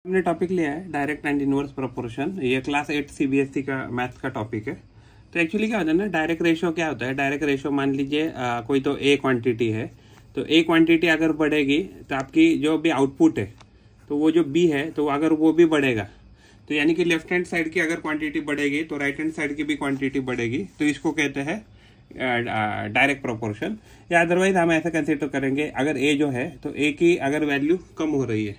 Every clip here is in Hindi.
हमने टॉपिक लिया है डायरेक्ट एंड इनवर्स प्रोपोर्शन। ये क्लास 8 सीबीएसई का मैथ्स का टॉपिक है। तो एक्चुअली क्या होता है ना, डायरेक्ट रेशियो क्या होता है। डायरेक्ट रेशियो मान लीजिए कोई तो ए क्वांटिटी है, तो ए क्वांटिटी अगर बढ़ेगी तो आपकी जो भी आउटपुट है तो वो जो बी है तो अगर वो भी बढ़ेगा तो यानी कि लेफ्ट हैंड साइड की अगर क्वांटिटी बढ़ेगी तो राइट हैंड साइड की भी क्वांटिटी बढ़ेगी, तो इसको कहते हैं डायरेक्ट प्रोपोर्शन। या अदरवाइज हम ऐसा कंसिडर करेंगे, अगर ए जो है तो ए की अगर वैल्यू कम हो रही है,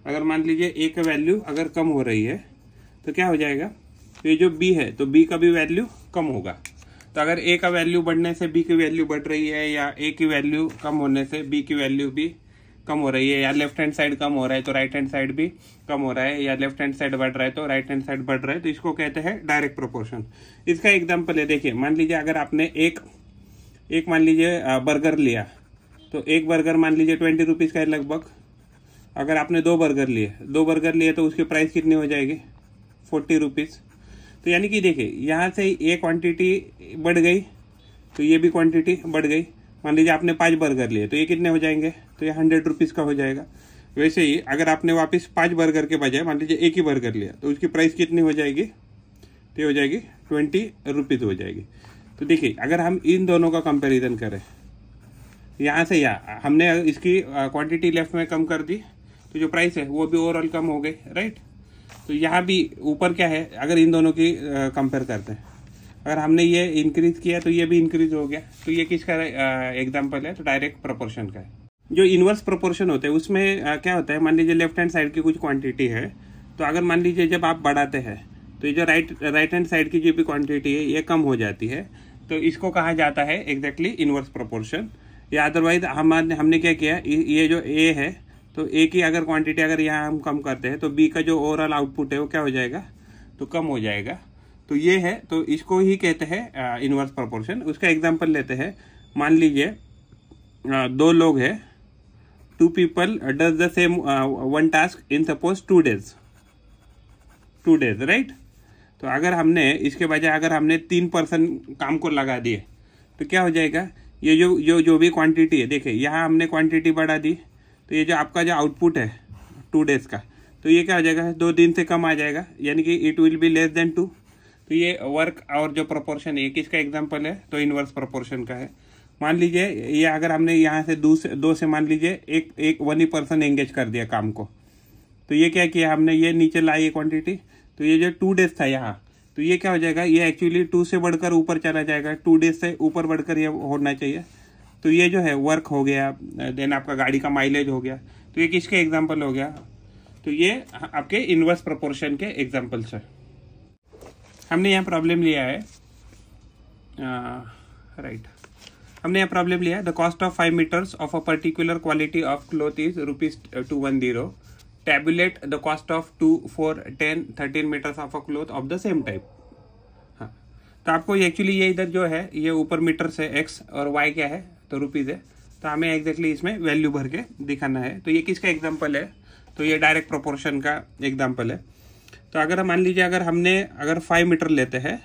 अगर मान लीजिए ए का वैल्यू अगर कम हो रही है तो क्या हो जाएगा, तो ये जो बी है तो बी का भी वैल्यू कम होगा। तो अगर ए का वैल्यू बढ़ने से बी की वैल्यू बढ़ रही है, या ए की वैल्यू कम होने से बी की वैल्यू भी कम हो रही है, या लेफ्ट हैंड साइड कम हो रहा है तो राइट हैंड साइड भी कम हो रहा है, या लेफ्ट हैंड साइड बढ़ रहा है तो राइट हैंड साइड बढ़ रहा है, तो इसको कहते हैं डायरेक्ट प्रोपोर्शन। इसका एग्जाम्पल है, देखिए मान लीजिए अगर आपने एक मान लीजिए बर्गर लिया, तो एक बर्गर मान लीजिए 20 रुपीज़ का है लगभग। अगर आपने दो बर्गर लिए तो उसकी प्राइस कितनी हो जाएगी, 40 रुपीज़। तो यानी कि देखिए यहाँ से ये क्वांटिटी बढ़ गई तो ये भी क्वांटिटी बढ़ गई। मान लीजिए आपने 5 बर्गर लिए तो ये कितने हो जाएंगे, तो ये 100 रुपीज़ का हो जाएगा। वैसे ही अगर आपने वापस 5 बर्गर के बजाय मान लीजिए एक ही बर्गर लिया तो उसकी प्राइस कितनी हो जाएगी, तो ये हो जाएगी 20 रुपीज़ हो जाएगी। तो देखिए अगर हम इन दोनों का कंपेरिजन करें, यहाँ से यहाँ हमने इसकी क्वांटिटी लेफ्ट में कम कर दी तो जो प्राइस है वो भी ओवरऑल कम हो गई, राइट। तो यहाँ भी ऊपर क्या है, अगर इन दोनों की कंपेयर करते हैं, अगर हमने ये इंक्रीज किया तो ये भी इंक्रीज हो गया। तो ये किसका एग्जांपल है, तो डायरेक्ट प्रोपोर्शन का है। जो इनवर्स प्रोपोर्शन होते हैं उसमें क्या होता है, मान लीजिए लेफ्ट हैंड साइड की कुछ क्वांटिटी है, तो अगर मान लीजिए जब आप बढ़ाते हैं तो ये जो राइट हैंड साइड की जो भी क्वांटिटी है ये कम हो जाती है, तो इसको कहा जाता है एग्जैक्टली इनवर्स प्रोपोर्शन। या अदरवाइज हमने क्या किया, ये जो ए है तो ए की अगर क्वांटिटी अगर यहाँ हम कम करते हैं तो बी का जो ओवरऑल आउटपुट है वो क्या हो जाएगा, तो कम हो जाएगा। तो ये है, तो इसको ही कहते हैं इनवर्स प्रोपोर्शन। उसका एग्जांपल लेते हैं, मान लीजिए दो लोग हैं, 2 people does the same one task in suppose 2 days, right. तो अगर हमने इसके बजाय अगर हमने 3 पर्सन काम को लगा दिए तो क्या हो जाएगा, ये जो भी क्वांटिटी है, देखिए यहाँ हमने क्वांटिटी बढ़ा दी तो ये जो आपका जो आउटपुट है 2 days का, तो ये क्या हो जाएगा, 2 दिन से कम आ जाएगा, यानी कि it will be less than 2। तो ये वर्क और जो प्रोपोर्शन है किसका एग्जांपल है, तो इनवर्स प्रोपोर्शन का है। मान लीजिए ये अगर हमने यहाँ से दो से मान लीजिए एक 1 ही पर्सन एंगेज कर दिया काम को, तो ये क्या किया हमने, ये नीचे लाई क्वांटिटी, तो ये जो 2 days था यहाँ, तो ये क्या हो जाएगा, ये एक्चुअली 2 से बढ़कर ऊपर चला जाएगा, 2 days से ऊपर बढ़कर ये होना चाहिए। तो ये जो है वर्क हो गया, देन आपका गाड़ी का माइलेज हो गया। तो ये किसके एग्जाम्पल हो गया, तो ये आपके इनवर्स प्रोपोर्शन के एग्जाम्पल्स है। हमने यहाँ प्रॉब्लम लिया है, राइट, हमने यहाँ प्रॉब्लम लिया है, the cost of 5 meters of a particular quality of cloth is ₹210। Tabulate the cost of 2, 4, 10, 13 meters of a cloth of the same type. हाँ, तो आपको एक्चुअली ये इधर जो है ये ऊपर मीटर से एक्स और वाई क्या है, तो रुपीज़ है, तो हमें एग्जैक्टली इसमें वैल्यू भर के दिखाना है। तो ये किसका एग्जाम्पल है, तो ये डायरेक्ट प्रोपोर्शन का एग्जाम्पल है। तो अगर मान लीजिए अगर 5 मीटर लेते हैं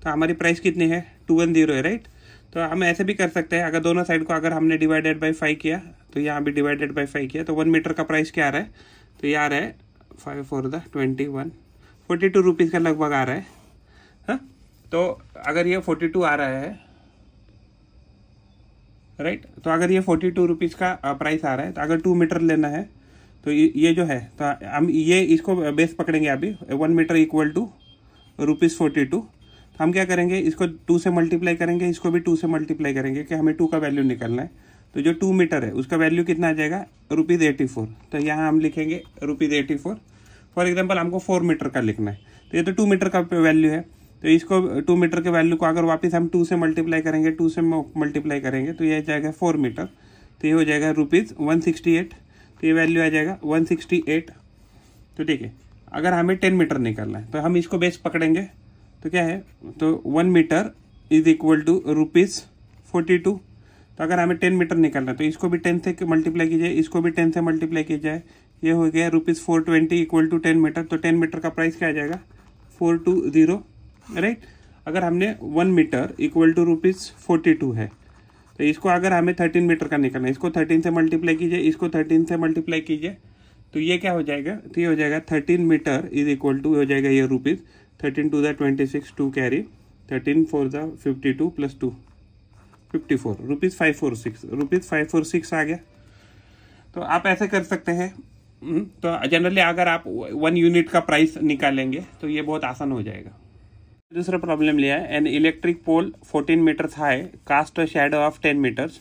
तो हमारी प्राइस कितनी है, 210 है, राइट। तो हम ऐसे भी कर सकते हैं, अगर दोनों साइड को अगर हमने डिवाइडेड बाई 5 किया तो यहाँ भी डिवाइडेड बाई 5 किया, तो 1 मीटर का प्राइस क्या आ रहा है, तो ये आ रहा है 5 4 21 42 रुपीज़ का लगभग आ रहा है। हाँ, तो अगर ये 42 आ रहा है, राइट, तो अगर ये 42 रुपीज़ का प्राइस आ रहा है, तो अगर 2 मीटर लेना है तो ये जो है, तो हम ये इसको बेस पकड़ेंगे अभी, 1 मीटर इक्वल टू ₹42। तो हम क्या करेंगे, इसको 2 से मल्टीप्लाई करेंगे, इसको भी 2 से मल्टीप्लाई करेंगे कि हमें 2 का वैल्यू निकालना है। तो जो 2 मीटर है उसका वैल्यू कितना आ जाएगा, ₹84। तो यहाँ हम लिखेंगे ₹84। फॉर एग्जाम्पल हमको 4 मीटर का लिखना है, तो ये तो 2 मीटर का वैल्यू है, तो इसको 2 मीटर के वैल्यू को अगर वापस हम 2 से मल्टीप्लाई करेंगे, 2 से मल्टीप्लाई करेंगे तो ये जाएगा 4 मीटर, तो ये हो जाएगा ₹168। तो ये वैल्यू आ जाएगा 168। तो देखिए अगर हमें 10 मीटर निकालना है तो हम इसको बेस पकड़ेंगे, तो क्या है, तो 1 मीटर इज इक्वल टू ₹42। तो अगर हमें 10 मीटर निकालना है तो इसको भी 10 से मल्टीप्लाई कीजिए, इसको भी 10 से मल्टीप्लाई कीजिए, ये हो गया ₹420 इक्वल टू 10 मीटर। तो 10 मीटर का प्राइस क्या आ जाएगा, 420, राइट। अगर हमने 1 मीटर इक्वल टू ₹42 है, तो इसको अगर हमें 13 मीटर का निकालना है, इसको 13 से मल्टीप्लाई कीजिए, इसको 13 से मल्टीप्लाई कीजिए, तो ये क्या हो जाएगा, तो ये हो जाएगा 13 मीटर इज इक्वल टू हो जाएगा ये rupees 13 two the 26 two carry 13 four the 52 प्लस 2 54 रुपीज़ 546 आ गया। तो आप ऐसे कर सकते हैं। तो जनरली अगर आप 1 यूनिट का प्राइस निकालेंगे तो ये बहुत आसान हो जाएगा। दूसरा प्रॉब्लम लिया है, an electric pole 14 metres high cast a shadow of 10 metres,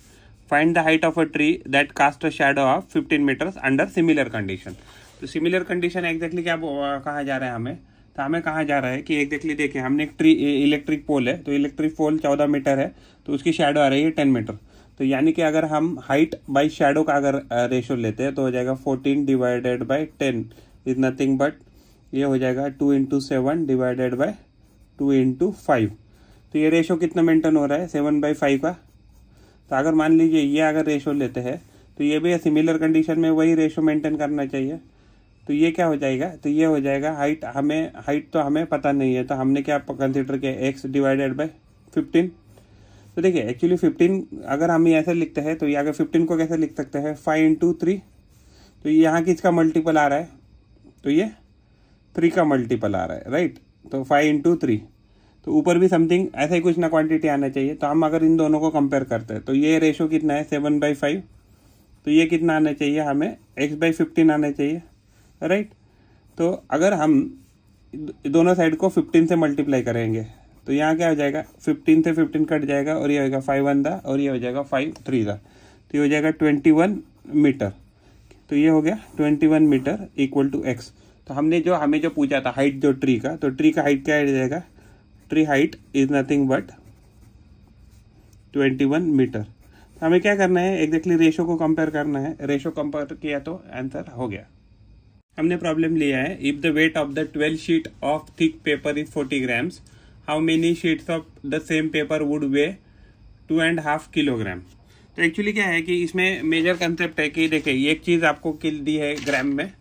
find the height of a tree that cast a shadow of 15 metres under similar condition. तो सिमिलर कंडीशन एग्जैक्टली क्या कहा जा रहा है हमें, तो हमें कहा जा रहा है कि एग्जैक्टली देखिए हमने एक ट्री इलेक्ट्रिक पोल है, तो इलेक्ट्रिक पोल 14 मीटर है, तो उसकी शैडो आ रही है 10 मीटर। तो यानी कि अगर हम हाइट बाई शैडो का अगर रेशो लेते हैं तो हो जाएगा 14 divided by 10 is nothing but ये हो जाएगा 2 इंटू 7 डिवाइडेड बाई 2 इंटू 5। तो ये रेशो कितना मेंटेन हो रहा है 7/5 का। तो अगर मान लीजिए ये अगर रेशो लेते हैं तो ये भी सिमिलर कंडीशन में वही रेशो मेंटेन करना चाहिए। तो ये क्या हो जाएगा, तो ये हो जाएगा हाइट तो हमें पता नहीं है, तो हमने क्या कंसिडर किया x डिवाइडेड बाई 15। तो देखिए एक्चुअली 15 अगर हम ये ऐसे लिखते हैं तो ये अगर 15 को कैसे लिख सकते हैं 5 इंटू 3। तो यहाँ किसका मल्टीपल आ रहा है, तो ये 3 का मल्टीपल आ रहा है, राइट। तो 5 इंटू 3, तो ऊपर भी समथिंग ऐसा ही कुछ ना क्वांटिटी आना चाहिए। तो हम अगर इन दोनों को कंपेयर करते हैं तो ये रेशो कितना है 7/5, तो ये कितना आना चाहिए हमें x/15 आना चाहिए, राइट। तो अगर हम दोनों साइड को 15 से मल्टीप्लाई करेंगे तो यहाँ क्या हो जाएगा 15 से 15 कट जाएगा और ये हो जाएगा 5 1 दा और ये हो जाएगा 5 3 दा, तो ये हो जाएगा 21 मीटर। तो ये हो गया 21 मीटर इक्वल टू x। तो हमें जो पूछा था हाइट जो ट्री का, तो ट्री का हाइट क्या आ जाएगा, tree height is nothing but 21 metre. तो हमें क्या करना है एग्जैक्टली रेशो को कंपेयर करना है, रेशो कंपेयर किया तो आंसर हो गया। हमने प्रॉब्लम लिया है, if the weight of the 12 sheet of thick paper is 40 grams, how many sheets of the same paper would way 2.5 kilogram. तो एक्चुअली क्या है कि इसमें मेजर कंसेप्ट है कि देखिए एक चीज़ आपको दी है ग्राम में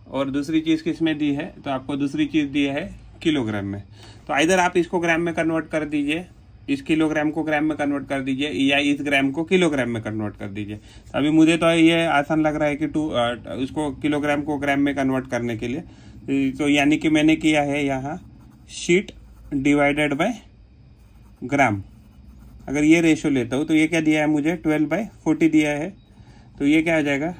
और दूसरी चीज़ किस में दी है, तो आपको दूसरी चीज़ दी है किलोग्राम में। तो इधर आप इसको ग्राम में कन्वर्ट कर दीजिए, इस किलोग्राम को ग्राम में कन्वर्ट कर दीजिए, या इस ग्राम को किलोग्राम में कन्वर्ट कर दीजिए। तो अभी मुझे तो ये आसान लग रहा है कि उसको किलोग्राम को ग्राम में कन्वर्ट करने के लिए। तो यानी कि मैंने किया है यहाँ शीट डिवाइडेड बाय ग्राम। अगर ये रेशो लेता हूँ तो ये क्या दिया है मुझे 12/40 दिया है। तो ये क्या हो जाएगा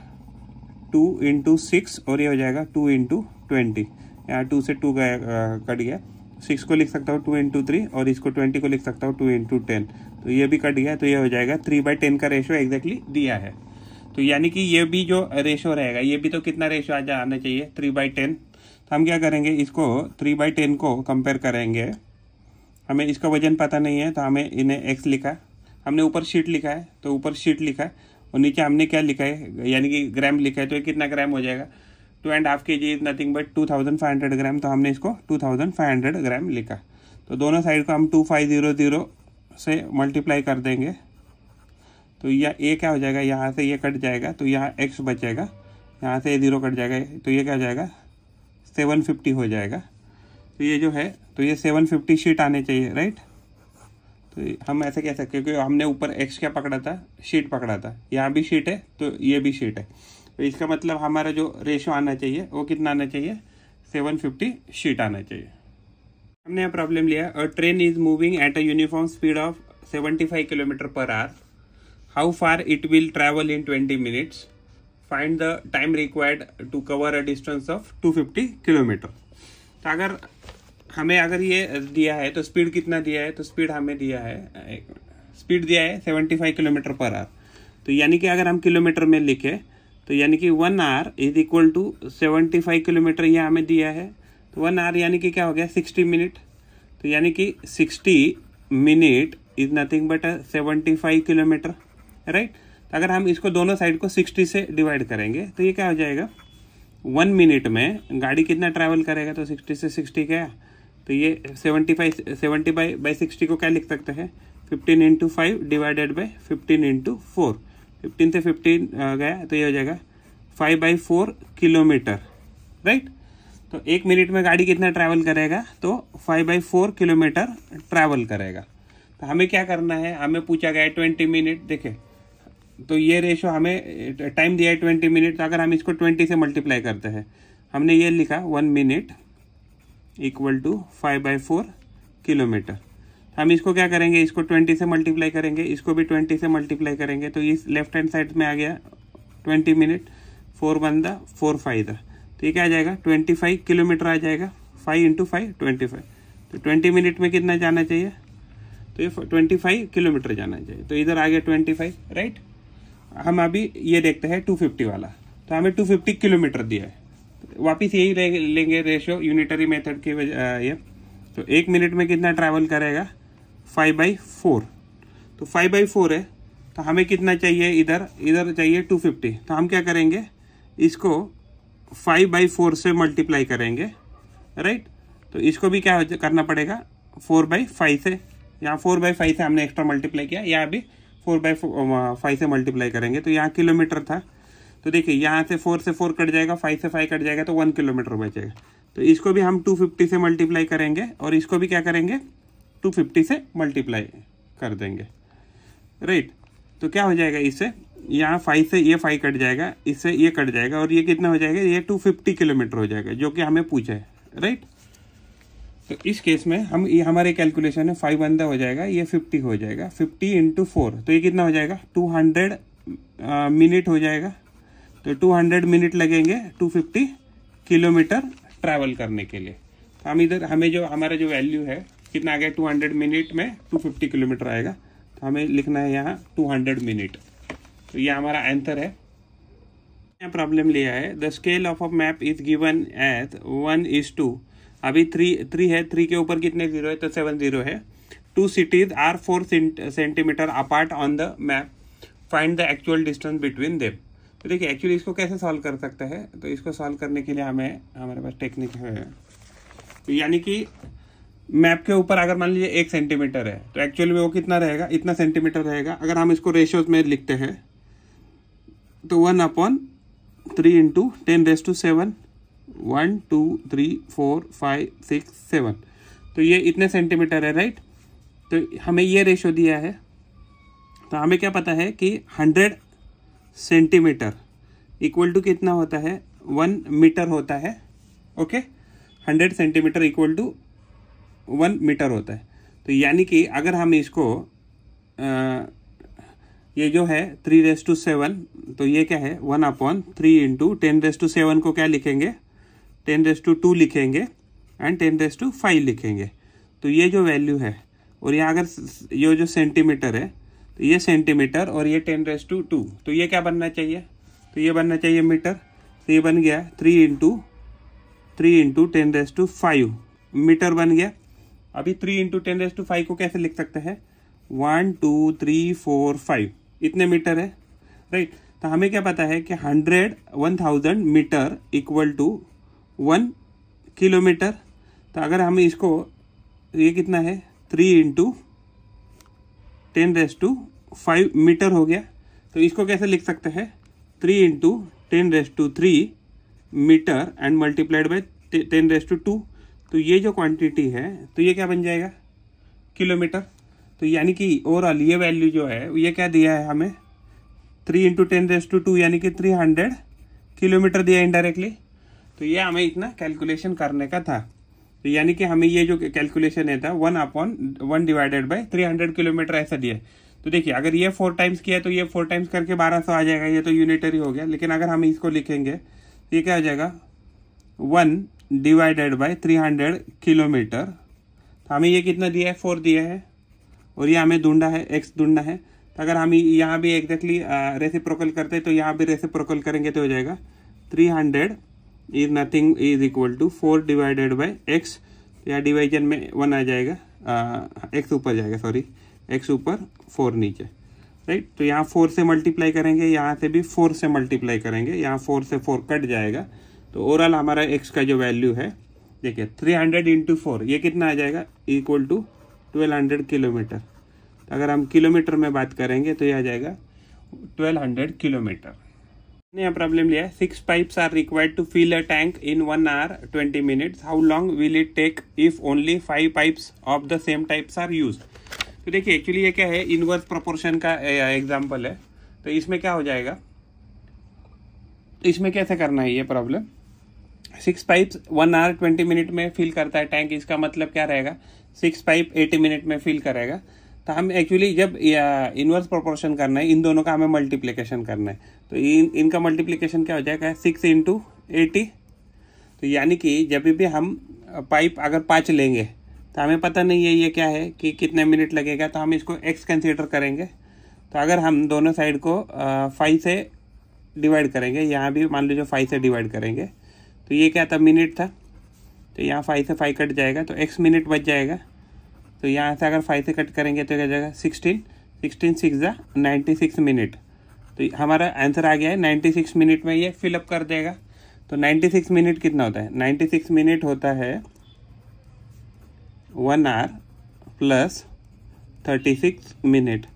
2 इंटू 6 और ये हो जाएगा 2 इंटू 20। यहाँ 2 से 2 कट गया, 6 को लिख सकता हूँ 2 इंटू 3 और इसको 20 को लिख सकता हूँ 2 इंटू 10। तो ये भी कट गया, तो ये हो जाएगा 3/10 का रेशो एग्जैक्टली दिया है। तो यानी कि ये भी जो रेशो रहेगा ये भी तो कितना रेशो आना चाहिए 3/10। तो हम क्या करेंगे, इसको 3/10 को कंपेयर करेंगे। हमें इसका वजन पता नहीं है तो हमें इन्हें x लिखा, हमने ऊपर शीट लिखा है तो ऊपर शीट लिखा है और नीचे हमने क्या लिखा है यानी कि ग्राम लिखा है। तो ये कितना ग्राम हो जाएगा 2.5 kg इज नथिंग बट 2500 ग्राम। तो हमने इसको 2500 ग्राम लिखा। तो दोनों साइड को हम 2500 से मल्टीप्लाई कर देंगे। तो ये क्या हो जाएगा, यहाँ से ये कट जाएगा तो यहाँ x बचेगा, यहाँ से 0 कट जाएगा, तो ये क्या हो जाएगा 750 हो जाएगा। तो ये जो है तो ये 750 शीट आने चाहिए, राइट। तो हम ऐसे कह सकते हैं क्योंकि हमने ऊपर x क्या पकड़ा था, शीट पकड़ा था, यहाँ भी शीट है तो ये भी शीट है। तो इसका मतलब हमारा जो रेशो आना चाहिए वो कितना आना चाहिए 750 शीट आना चाहिए। हमने यह प्रॉब्लम लिया, a train is moving at a uniform speed of 75 kilometre per hour, how far it will travel in 20 minutes, find the time required to cover a distance of 250 kilometre. तो अगर ये दिया है तो स्पीड कितना दिया है, तो स्पीड हमें दिया है, स्पीड दिया है 75 किलोमीटर पर आवर। तो यानी कि अगर हम किलोमीटर में लिखे तो यानी कि 1 hour is equal to 75 kilometre ये हमें दिया है। तो 1 आवर यानी कि क्या हो गया 60 मिनट। तो यानी कि 60 minute is nothing but 75 kilometre, right. तो अगर हम इसको दोनों साइड को 60 से डिवाइड करेंगे तो ये क्या हो जाएगा 1 मिनट में गाड़ी कितना ट्रैवल करेगा, तो 60 से 60 गया। तो ये 70/60 को क्या लिख सकते हैं 15 इंटू 5 डिवाइडेड बाई 15 इंटू 4। 15 से 15 गया तो ये हो जाएगा 5/4 किलोमीटर, राइट। तो 1 मिनट में गाड़ी कितना ट्रैवल करेगा, तो 5/4 किलोमीटर ट्रैवल करेगा। तो हमें क्या करना है, हमें पूछा गया है 20 मिनट। देखे तो ये रेशो हमें टाइम दिया है 20 मिनट, तो अगर हम इसको 20 से मल्टीप्लाई करते हैं, हमने ये लिखा 1 मिनट इक्वल टू 5/4 किलोमीटर। हम इसको क्या करेंगे, इसको 20 से मल्टीप्लाई करेंगे, इसको भी 20 से मल्टीप्लाई करेंगे, तो इस लेफ्ट हैंड साइड में आ गया 20 मिनट, 4 1 4 5 तो ये क्या आ जाएगा 25 किलोमीटर आ जाएगा। 5 × 5 25, तो 20 मिनट में कितना जाना चाहिए, तो ये 25 किलोमीटर जाना चाहिए। तो इधर आ गया 25, राइट। हम अभी ये देखते हैं 250 वाला, तो हमें 250 किलोमीटर दिया है। वापिस यही लेंगे रेशो यूनिटरी मेथड की वजह ये। तो 1 मिनट में कितना ट्रैवल करेगा 5/4, तो 5/4 है, तो हमें कितना चाहिए, इधर चाहिए 250। तो हम क्या करेंगे, इसको 5/4 से मल्टीप्लाई करेंगे, राइट। तो इसको भी क्या करना पड़ेगा 4/5 से, यहाँ 4/5 से हमने एक्स्ट्रा मल्टीप्लाई किया, यहाँ भी 4/5 से मल्टीप्लाई करेंगे। तो यहाँ किलोमीटर था, तो देखिए यहाँ से 4 से 4 कट जाएगा, 5 से 5 कट जाएगा, तो 1 किलोमीटर बचेगा। तो इसको भी हम 250 से मल्टीप्लाई करेंगे और इसको भी क्या करेंगे 250 से मल्टीप्लाई कर देंगे, राइट। तो क्या हो जाएगा, इससे यहाँ 5 से ये 5 कट जाएगा, इससे ये कट जाएगा, और ये कितना हो जाएगा, ये 250 किलोमीटर हो जाएगा, जो कि हमें पूछा है, राइट। तो इस केस में हम ये हमारे कैलकुलेशन है 5 1 हो जाएगा, ये 50 हो जाएगा, 50 × 4, तो ये कितना हो जाएगा 200 मिनट हो जाएगा। तो 200 मिनट लगेंगे 250 किलोमीटर ट्रैवल करने के लिए। तो हम इधर हमें जो हमारा जो वैल्यू है कितना आ गया 200 मिनट में 250 किलोमीटर आएगा, तो हमें लिखना है यहाँ 200 मिनट। तो ये हमारा आंसर है। प्रॉब्लम लिया है, the scale of a map is given as 1:2। अभी 3 है, 3 के ऊपर कितने 0 है, तो 7 0 है। 2 cities are 4 centimetre apart on the map, find the actual distance between them. तो देखिए एक्चुअली इसको कैसे सॉल्व कर सकते हैं, तो इसको सॉल्व करने के लिए हमारे पास टेक्निक है। तो यानी कि मैप के ऊपर अगर मान लीजिए 1 सेंटीमीटर है, तो एक्चुअली में वो कितना रहेगा, इतना सेंटीमीटर रहेगा। अगर हम इसको रेशियोज में लिखते हैं तो 1/3 × 10⁻⁷, 1 2 3 4 5 6 7, तो ये इतने सेंटीमीटर है, राइट। तो हमें ये रेशियो दिया है, तो हमें क्या पता है कि 100 सेंटीमीटर इक्वल टू कितना होता है 1 मीटर होता है, okay. 100 centimetre equal to 1 metre होता है। तो यानी कि अगर हम इसको ये जो है 3⁻⁷, तो ये क्या है 1/3 × 10⁻⁷ को क्या लिखेंगे 10⁻² लिखेंगे एंड 10⁻5 लिखेंगे। तो ये जो वैल्यू है, और यहाँ अगर ये जो सेंटीमीटर है, तो ये सेंटीमीटर और ये 10⁻², तो ये क्या बनना चाहिए, तो ये बनना चाहिए मीटर। तो ये बन गया 3 × 10⁻5 मीटर बन गया। अभी 3 × 10⁻5 को कैसे लिख सकते हैं 1 2 3 4 5 इतने मीटर है, राइट। तो हमें क्या पता है कि 1000 मीटर इक्वल टू 1 किलोमीटर। तो अगर हम इसको, ये कितना है 3 × 10⁻5 मीटर हो गया। तो इसको कैसे लिख सकते हैं 3 × 10⁻3 मीटर एंड मल्टीप्लाइड बाय 10⁻²। तो ये जो क्वांटिटी है, तो ये क्या बन जाएगा किलोमीटर। तो यानी कि ओवरऑल ये वैल्यू जो है ये क्या दिया है हमें 3 × 10⁻², यानी कि 300 किलोमीटर दिया इनडायरेक्टली। तो ये हमें इतना कैलकुलेशन करने का था। तो यानी कि हमें ये जो कैलकुलेशन है था 1/1 डिवाइडेड बाय 300 किलोमीटर ऐसा दिया है। तो देखिए अगर ये 4 टाइम्स किया तो ये 4 टाइम्स करके 1200 आ जाएगा, ये तो यूनिटरी हो गया। लेकिन अगर हम इसको लिखेंगे तो ये क्या हो जाएगा 1 डिवाइडेड बाय 300 किलोमीटर। तो हमें ये कितना दिया है 4 दिया है, और ये हमें ढूंढना है x ढूंढना है। तो अगर हम यहाँ भी एग्जैक्टली रेसिप्रोकल करते हैं तो यहाँ भी रेसिप्रोकल करेंगे तो हो जाएगा 300 is nothing is equal to 4 divided by x। या डिवाइजन में 1 आ जाएगा, x ऊपर जाएगा, सॉरी x ऊपर 4 नीचे, राइट। तो यहाँ 4 से मल्टीप्लाई करेंगे, यहाँ से भी 4 से मल्टीप्लाई करेंगे, यहाँ 4 से 4 कट जाएगा। तो ओवरऑल हमारा x का जो वैल्यू है देखिए 300 × 4 ये कितना आ जाएगा इक्वल टू 1200 किलोमीटर। तो अगर हम किलोमीटर में बात करेंगे तो ये आ जाएगा 1200 किलोमीटर। यहाँ प्रॉब्लम लिया है 6 pipes are required to fill a tank in 1 hour 20 minutes। How long will it take if only 5 pipes of the same types are use. तो देखिए एक्चुअली ये क्या है इनवर्स प्रोपोर्शन का एग्जाम्पल है। तो इसमें क्या हो जाएगा, तो इसमें कैसे करना है ये प्रॉब्लम। 6 पाइप्स 1 आवर 20 मिनट में फिल करता है टैंक, इसका मतलब क्या रहेगा 6 पाइप 80 मिनट में फिल करेगा। तो हम एक्चुअली जब इनवर्स प्रोपोर्शन करना है, इन दोनों का हमें मल्टीप्लिकेशन करना है, तो इनका मल्टीप्लिकेशन क्या हो जाएगा 6 × 80। तो यानी कि जब भी हम पाइप अगर 5 लेंगे तो हमें पता नहीं है ये क्या है कि कितने मिनट लगेगा, तो हम इसको x कंसीडर करेंगे। तो अगर हम दोनों साइड को 5 से डिवाइड करेंगे, यहाँ भी मान लीजिए 5 से डिवाइड करेंगे, तो ये क्या था मिनट था, तो यहाँ 5 से 5 कट जाएगा तो x मिनट बच जाएगा। तो यहाँ से अगर 5 से कट करेंगे तो क्या जाएगा 16 6 × 96 मिनट। तो हमारा आंसर आ गया है 96 मिनट में ये फिलअप कर देगा। तो 96 मिनट कितना होता है, 96 मिनट होता है 1 आवर प्लस 36 मिनट।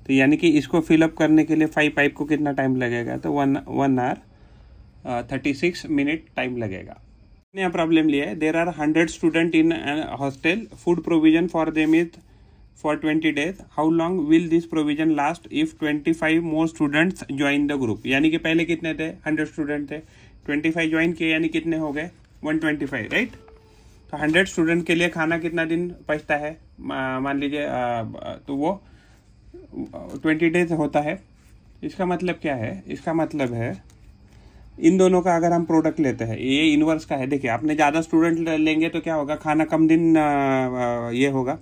तो यानी कि इसको फिलअप करने के लिए 5 पाइप को कितना टाइम लगेगा, तो 1 आवर 36 मिनट टाइम लगेगा। यहाँ प्रॉब्लम लिया है, there are 100 student in hostel, food provision for them is for 20 days, how long will this provision last if 25 more students join the group. यानी कि पहले कितने थे 100 स्टूडेंट थे, 25 ज्वाइन किए यानी कितने हो गए 125, राइट। तो 100 स्टूडेंट के लिए खाना कितना दिन बचता है, मान लीजिए तो वो 20 days होता है। इसका मतलब क्या है, इसका मतलब है इन दोनों का अगर हम प्रोडक्ट लेते हैं, ये इनवर्स का है। देखिए आपने ज़्यादा स्टूडेंट लेंगे तो क्या होगा, खाना कम दिन ये होगा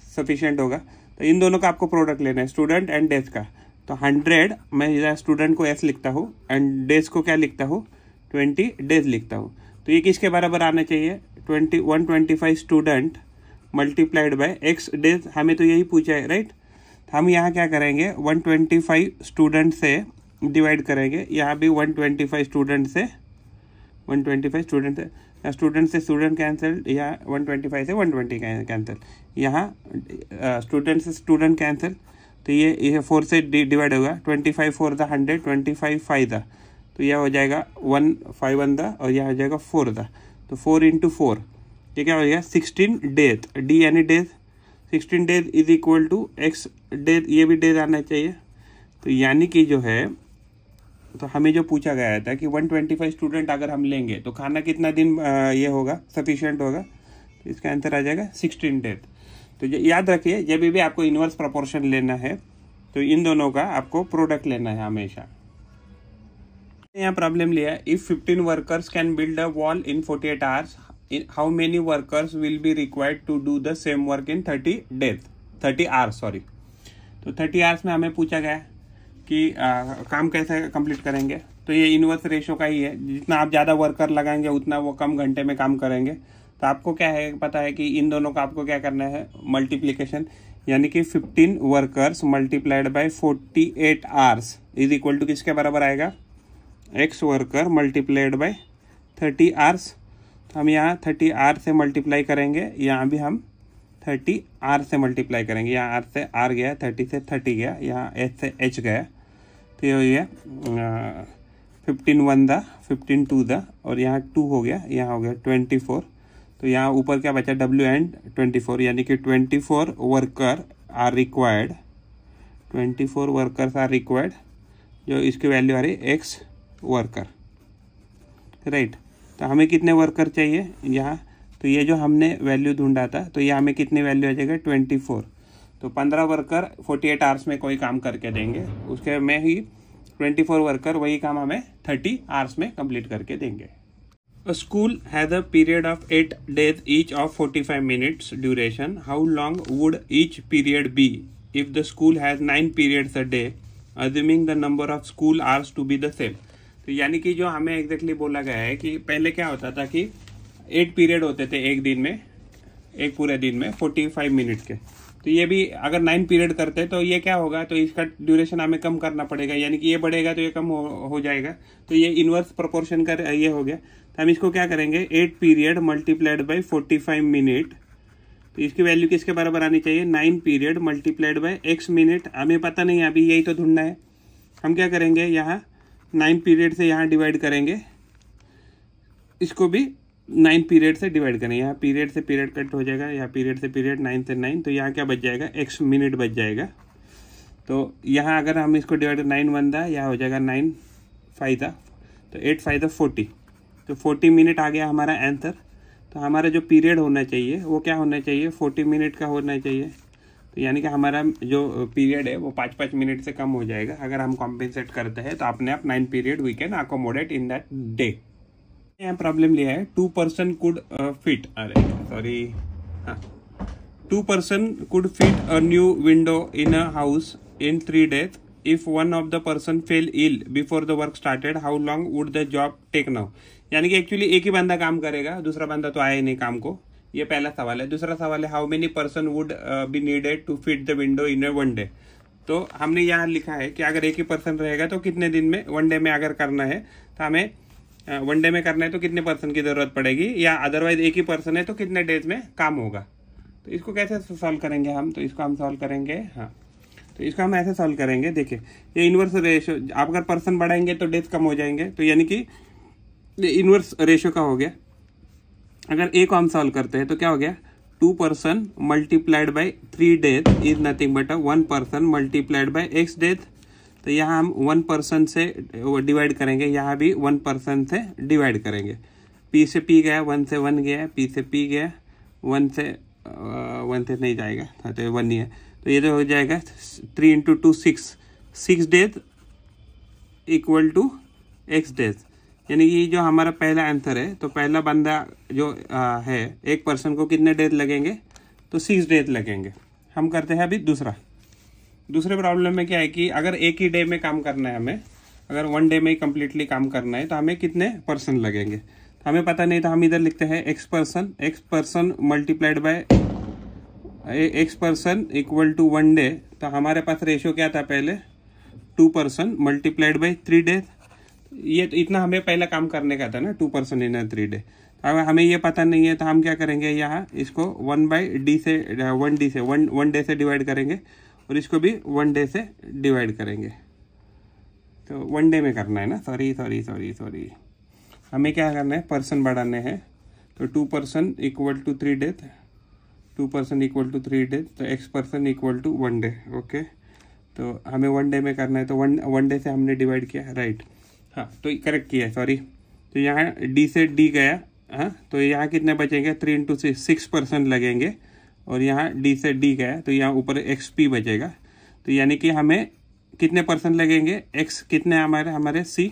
सफिशिएंट होगा। तो इन दोनों का आपको प्रोडक्ट लेना है, स्टूडेंट एंड डेज का। तो 100 मैं स्टूडेंट को S लिखता हूँ एंड डेज को क्या लिखता हूँ 20 डेज लिखता हूँ। तो ये किसके बराबर आना चाहिए 125 student multiplied by x days, हमें तो यही पूछा है, राइट। हम यहाँ क्या करेंगे 125 स्टूडेंट से डिवाइड करेंगे, यहाँ भी 125 स्टूडेंट से 125 स्टूडेंट से स्टूडेंट कैंसिल, यहाँ 125 से 120 कैंसिल, यहाँ स्टूडेंट से स्टूडेंट कैंसिल। तो ये 4 से डिवाइड होगा, 25 4 द 100, 25 5 द, तो यह हो जाएगा 1 5 1 द, और यह हो जाएगा 4 द। तो 4 × 4 ये क्या हो गया 16 डेज, डी यानी days, 16 days is equal to x days, ये भी डेज आना चाहिए। तो यानी कि जो है, तो हमें जो पूछा गया था कि 125 स्टूडेंट अगर हम लेंगे तो खाना कितना दिन ये होगा सफिशिएंट होगा, तो इसका आंसर आ जाएगा 16 डेज। तो याद रखिए जब भी आपको इनवर्स प्रोपोर्शन लेना है तो इन दोनों का आपको प्रोडक्ट लेना है हमेशा। यहाँ प्रॉब्लम लिया है, if 15 workers can build a wall in 48 hours, how many workers will be required to do the same work in 30 hours sorry. तो 30 आवर्स में हमें पूछा गया कि काम कैसे कंप्लीट करेंगे। तो ये इनवर्स रेशो का ही है, जितना आप ज़्यादा वर्कर लगाएंगे उतना वो कम घंटे में काम करेंगे। तो आपको क्या है पता है कि इन दोनों का आपको क्या करना है मल्टीप्लिकेशन, यानी कि 15 workers multiplied by 48 hours is equal to किसके बराबर आएगा x worker multiplied by 30 hours. तो हम यहाँ 30 आवर्स से मल्टीप्लाई करेंगे, यहाँ भी हम 30 आर से मल्टीप्लाई करेंगे, यहाँ आर से आर गया, 30 से 30 गया, यहाँ एच से एच गया, तो ये हो गया 15 1 द, 15 2 द, और यहाँ 2 हो गया, यहाँ हो गया 24। तो यहाँ ऊपर क्या बचा W एंड 24, यानी कि 24 worker are required, 24 workers are required, जो इसकी वैल्यू आ रही x वर्कर, राइट। तो हमें कितने वर्कर चाहिए यहाँ, तो ये जो हमने वैल्यू ढूंढा था तो ये हमें कितनी वैल्यू आ जाएगा 24। तो 15 वर्कर 48 आवर्स में कोई काम करके देंगे, उसके में ही 24 वर्कर वही काम हमें 30 आवर्स में कंप्लीट करके देंगे। A school has a period of 8 days each of 45 minutes duration. How long would each period be if the school has 9 periods a day, assuming the number of school hours to be the same? तो यानी कि जो हमें एग्जैक्टली बोला गया है कि पहले क्या होता था कि 8 पीरियड होते थे एक दिन में, एक पूरे दिन में 45 मिनट के। तो ये भी अगर 9 पीरियड करते तो ये क्या होगा, तो इसका ड्यूरेशन हमें कम करना पड़ेगा, यानी कि ये बढ़ेगा तो ये कम हो जाएगा। तो ये इनवर्स प्रोपोर्शन का ये हो गया। तो हम इसको क्या करेंगे 8 पीरियड मल्टीप्लाइड बाय 45 मिनट, तो इसकी वैल्यू किसके बराबर आनी चाहिए 9 period multiplied by x minute. हमें पता नहीं है, अभी यही तो ढूंढना है। हम क्या करेंगे यहाँ 9 पीरियड से यहाँ डिवाइड करेंगे, इसको भी 9 पीरियड से डिवाइड करें, यहाँ पीरियड से पीरियड कट हो जाएगा, यहाँ पीरियड से पीरियड 9 से 9, तो यहाँ क्या बच जाएगा x मिनट बच जाएगा। तो यहाँ अगर हम इसको डिवाइड 9 बनता है, यहाँ हो जाएगा 9 5 तो 8 5 40, तो 40 मिनट आ गया हमारा आंसर। तो हमारा जो पीरियड होना चाहिए वो क्या होना चाहिए, 40 मिनट का होना चाहिए। तो यानी कि हमारा जो पीरियड है वो 5-5 मिनट से कम हो जाएगा अगर हम कॉम्पेंसेट करते हैं। तो अपने आप 9 period we can accommodate in that day. यहाँ प्रॉब्लम लिया है 2 पर्सन कुड फिट, अरे सॉरी, हाँ, 2 person could fit a new window in a house in 3 days. If one of the person fell ill before the work started, how long would the job take now? यानी कि एक्चुअली एक ही बंदा काम करेगा, दूसरा बंदा तो आया ही नहीं काम को। ये पहला सवाल है। दूसरा सवाल है how many person would be needed to fit the window in a 1 day। तो हमने यहाँ लिखा है कि अगर एक ही पर्सन रहेगा तो कितने दिन में, 1 day में अगर करना है तो हमें 1 day में करना है तो कितने पर्सन की जरूरत पड़ेगी, या अदरवाइज एक ही पर्सन है तो कितने डेज में काम होगा। तो इसको कैसे सॉल्व करेंगे हम, तो इसको हम सॉल्व करेंगे, हाँ, तो इसको हम ऐसे सॉल्व करेंगे। देखिए ये इन्वर्स रेशो, आप अगर पर्सन बढ़ाएंगे तो डेज कम हो जाएंगे, तो यानी कि इन्वर्स रेशो का हो गया। अगर ए को हम सॉल्व करते हैं तो क्या हो गया, 2 person multiplied by 3 days is nothing but 1 person multiplied by x days। तो यहाँ हम 1 पर्सन से डिवाइड करेंगे, यहाँ भी 1 पर्सन से डिवाइड करेंगे। p से p गया, 1 से 1 गया, p से p गया, 1 से नहीं जाएगा, तो 1 ही है। तो ये जो हो जाएगा 3 × 2 6 days equal to x days। यानी कि जो हमारा पहला आंसर है, तो पहला बंदा जो है एक पर्सन को कितने डेज लगेंगे, तो 6 days लगेंगे। हम करते हैं अभी दूसरे प्रॉब्लम में क्या है कि अगर एक ही डे में काम करना है हमें, अगर 1 day में ही कम्प्लीटली काम करना है तो हमें कितने पर्सन लगेंगे। तो हमें पता नहीं, तो हम इधर लिखते हैं x person multiplied by x person equal to 1 day। तो हमारे पास रेशियो क्या था पहले, 2 पर्सन मल्टीप्लाइड बाई 3 days। ये तो इतना हमें पहले काम करने का था ना, 2 पर्सन इन 3 day। अगर हमें ये पता नहीं है तो हम क्या करेंगे, यहाँ इसको 1/d से 1 day से डिवाइड करेंगे और इसको भी 1 day से डिवाइड करेंगे। तो 1 day में करना है ना, सॉरी, हमें क्या करना है, पर्सन बढ़ाने हैं। तो 2 person equal to 3 days, 2 person equal to 3 days, तो x person equal to 1 day। Okay, तो हमें 1 day में करना है, तो 1 day से हमने डिवाइड किया, राइट, हाँ, तो करेक्ट किया, सॉरी। तो यहाँ d से d गया, हाँ, तो यहाँ कितने बचेंगे, 3 × 6 पर्सन लगेंगे, और यहाँ d से d गया तो यहाँ ऊपर xp बचेगा। तो यानी कि हमें कितने पर्सन लगेंगे, x कितने हमारे c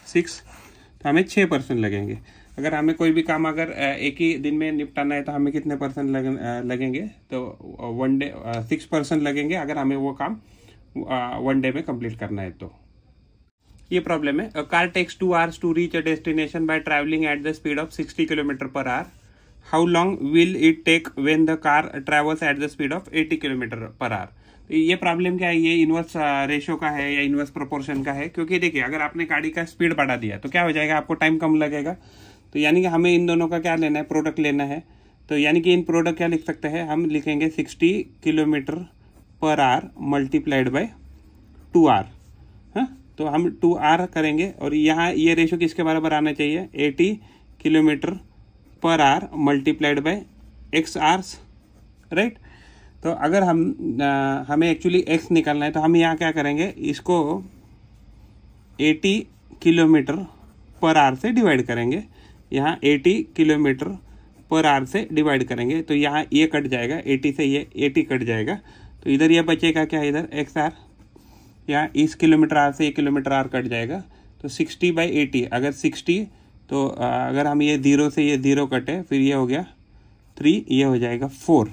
6, तो हमें 6 पर्सन लगेंगे। अगर हमें कोई भी काम अगर एक ही दिन में निपटाना है तो हमें कितने पर्सन लगेंगे, तो 1 day 6 पर्सन लगेंगे अगर हमें वो काम 1 day में कंप्लीट करना है। तो ये प्रॉब्लम है, a car takes 2 hours to reach a destination by travelling at the speed of 60 km/h। How long will it take when the car travels at the speed of 80 km/h। ये प्रॉब्लम क्या है, ये इनवर्स रेशो का है या इनवर्स प्रोपोर्शन का है, क्योंकि देखिए अगर आपने गाड़ी का स्पीड बढ़ा दिया तो क्या हो जाएगा, आपको टाइम कम लगेगा। तो यानी कि हमें इन दोनों का क्या लेना है, प्रोडक्ट लेना है। तो यानी कि इन प्रोडक्ट क्या लिख सकते हैं, हम लिखेंगे 60 km/h मल्टीप्लाइड बाय 2 hour, हाँ, तो हम 2 hour करेंगे। और यहाँ ये रेशो किसके बराबर आना चाहिए, 80 km/h multiplied by x hours, right. तो अगर हमें एक्चुअली x निकालना है तो हम यहाँ क्या करेंगे, इसको 80 km/h से डिवाइड करेंगे, यहाँ 80 km/h से डिवाइड करेंगे। तो यहाँ ये कट जाएगा, 80 से ये 80 कट जाएगा, तो इधर ये बचेगा क्या, इधर XR, यहाँ इस km/h से ये km/h कट जाएगा। तो 60/80, अगर 60, तो अगर हम ये 0 से ये 0 कटे, फिर ये हो गया 3, ये हो जाएगा 4,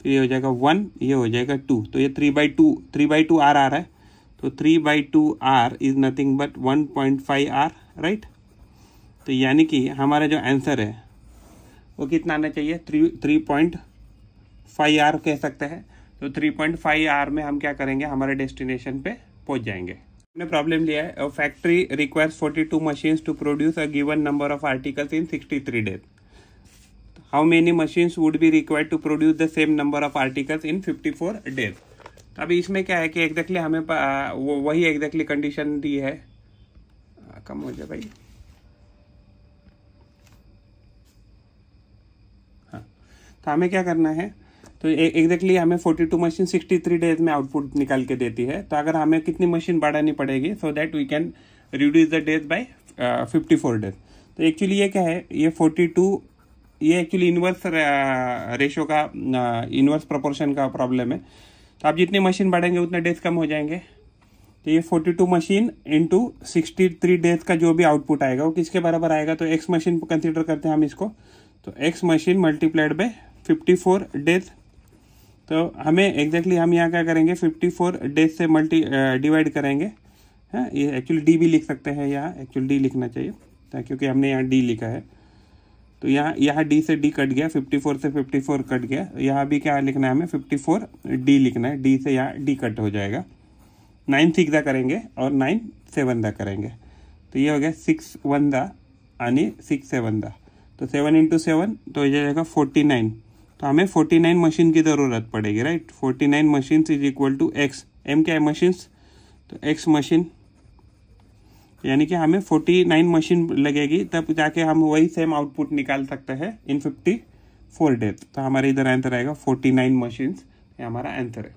फिर ये हो जाएगा 1, ये हो जाएगा 2, तो ये 3/2 R आ रहा है। तो 3/2 R is nothing but 1.5 R, right. तो यानी कि हमारा जो आंसर है वो कितना आना चाहिए, 3.5 R कह सकते हैं। तो 3.5 R में हम क्या करेंगे, हमारे डेस्टिनेशन पे पहुंच जाएंगे। हमने प्रॉब्लम लिया है, factory requires 42 machines to produce a given number of articles in 63 days। How many machines would be required to produce the same number of articles in 54 days। तो अभी इसमें क्या है कि एग्जैक्टली हमें वही एग्जैक्टली कंडीशन दी है, कम हो जाए भाई, हाँ। तो हमें क्या करना है, तो एग्जैक्टली हमें 42 मशीन 63 डेज में आउटपुट निकाल के देती है। तो अगर हमें कितनी मशीन बढ़ानी पड़ेगी so that we can reduce the days by 54 days. तो एक्चुअली ये क्या है, ये 42 ये एक्चुअली इन्वर्स रेशो का इन्वर्स प्रोपोर्शन का प्रॉब्लम है। तो आप जितनी मशीन बढ़ेंगे उतने डेज कम हो जाएंगे। तो ये 42 मशीन इंटू 63 डेज का जो भी आउटपुट आएगा वो किसके बराबर आएगा, तो एक्स मशीन कंसिडर करते हैं हम इसको। तो x machine multiplied by 54 days. तो हमें एग्जैक्टली हम यहाँ क्या करेंगे, 54 डेज से डिवाइड करेंगे। हाँ, ये एक्चुअली डी भी लिख सकते हैं, यहाँ एक्चुअली डी लिखना चाहिए क्योंकि हमने यहाँ डी लिखा है। तो यहाँ डी से डी कट गया, 54 से 54 कट गया। यहाँ भी क्या लिखना है हमें, 54 डी लिखना है, डी से यहाँ डी कट हो जाएगा। 9 6 दा करेंगे और 9 7 दा करेंगे। तो ये हो गया 6 1 दा आणि 6 7 दा। तो 7 इंटू 7 तो हो जाएगा 49। तो हमें 49 मशीन की ज़रूरत पड़ेगी, right. 49 machine is equal to X, M क्या है मशीन्स, तो एक्स मशीन, यानी कि हमें 49 मशीन लगेगी तब जाके हम वही सेम आउटपुट निकाल सकते हैं इन 54 डेज। तो हमारे इधर आंसर आएगा 49 मशीन्स, ये हमारा आंसर है।